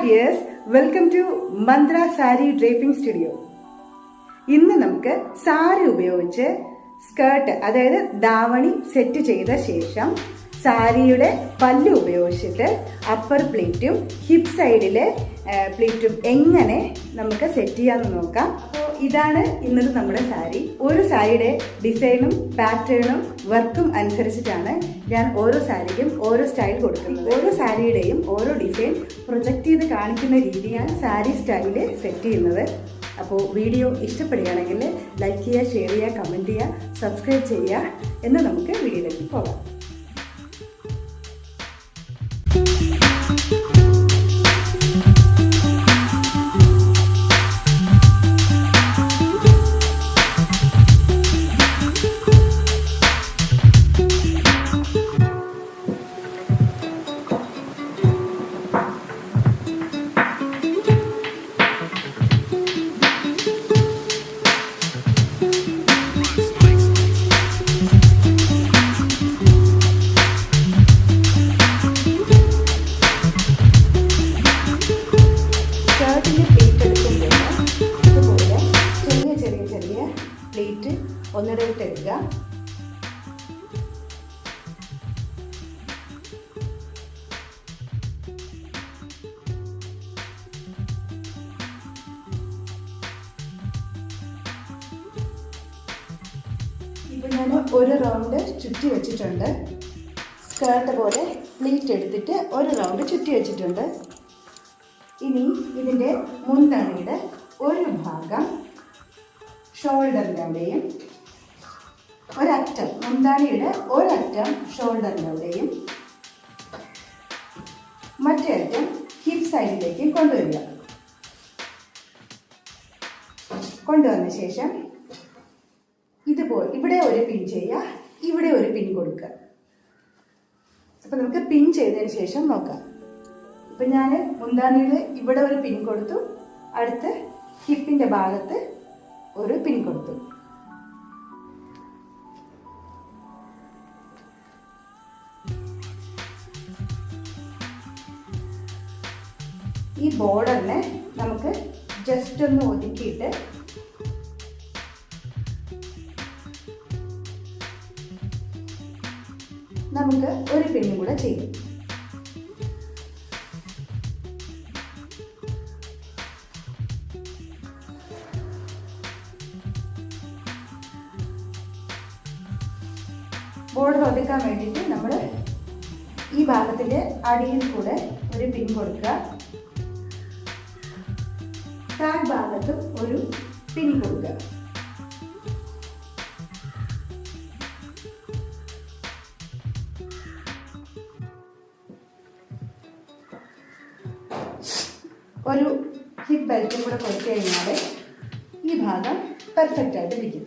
dears, welcome to Mantra Saree Draping Studio. ഇന്ന് നമുക്ക് സാരി ഉപയോഗിച്ച് സ്കേർട്ട് അതായത് ദാവണി സെറ്റ് ചെയ്ത ശേഷം സാരിയുടെ പല്ല് ഉപയോഗിച്ചിട്ട് അപ്പർ പ്ലീറ്റും ഹിപ്പ് സൈഡിലെ പ്ലീറ്റും എങ്ങനെ നമുക്ക് സെറ്റ് ചെയ്യാമെന്ന് നോക്കാം. അപ്പോൾ ഇതാണ് ഇന്നത്തെ നമ്മുടെ സാരി. ഒരു സാരിയുടെ ഡിസൈനും പാറ്റേണും വർക്കും അനുസരിച്ചിട്ടാണ് ഞാൻ ഓരോ സാരിക്കും ഓരോ സ്റ്റൈൽ കൊടുക്കുന്നത്. ഓരോ സാരിയുടെയും ഓരോ ഡിസൈൻ പ്രൊജക്റ്റ് ചെയ്ത് കാണിക്കുന്ന രീതിയാണ് സാരി സ്റ്റൈല് സെറ്റ് ചെയ്യുന്നത്. അപ്പോൾ വീഡിയോ ഇഷ്ടപ്പെടുകയാണെങ്കിൽ ലൈക്ക് ചെയ്യുക, ഷെയർ ചെയ്യുക, കമൻറ്റ് ചെയ്യുക, സബ്സ്ക്രൈബ് ചെയ്യുക. എന്ന് നമുക്ക് വീഡിയോയിലേക്ക് പോകാം. പ്ലേറ്റ് ഒന്നിടവിട്ടെടുക്കുക. ഇപ്പം ഞാൻ ഒരു റൗണ്ട് ചുറ്റി വെച്ചിട്ടുണ്ട്. സ്കേർട്ട് പോലെ പ്ലേറ്റ് എടുത്തിട്ട് ഒരു റൗണ്ട് ചുറ്റി വെച്ചിട്ടുണ്ട്. ഇനി ഇതിൻ്റെ മുൻതണിയുടെ ഒരു ഭാഗം ഷോൾഡറിൻ്റെ അവിടെയും ഒരറ്റം മുന്താണിയുടെ ഒരറ്റം ഷോൾഡറിൻ്റെ അവിടെയും മറ്റേ അറ്റം ഹിപ്പ് സൈഡിലേക്ക് കൊണ്ടുവരിക. കൊണ്ടുവന്ന ശേഷം ഇതുപോലെ ഇവിടെ ഒരു പിൻ ചെയ്യുക, ഇവിടെ ഒരു പിൻ കൊടുക്കുക. അപ്പം നമുക്ക് പിൻ ചെയ്തതിന് ശേഷം നോക്കാം. ഇപ്പം ഞാൻ മുന്താണിയിൽ ഇവിടെ ഒരു പിൻ കൊടുത്തു, അടുത്ത് ഹിപ്പിൻ്റെ ഭാഗത്ത് ഒരു പിൻ കൊടുത്തു. ഈ ബോർഡറിനെ നമുക്ക് ജസ്റ്റ് ഒന്ന് ഒതുക്കിയിട്ട് നമുക്ക് ഒരു പിന്നും കൂടെ ചെയ്യും. ബോർഡർ ഒതുക്കാൻ വേണ്ടിയിട്ട് നമ്മൾ ഈ ഭാഗത്തിൻ്റെ അടിയിൽ കൂടെ ഒരു പിൻ കൊടുക്കുക, താഴ് ഭാഗത്തും ഒരു പിൻ കൊടുക്കുക. ഒരു ഹിപ്പ് ബെൽറ്റും കൂടെ കൊടുത്തു കഴിഞ്ഞാൽ ഈ ഭാഗം പെർഫെക്റ്റ് ആയിട്ട് ഇരിക്കും.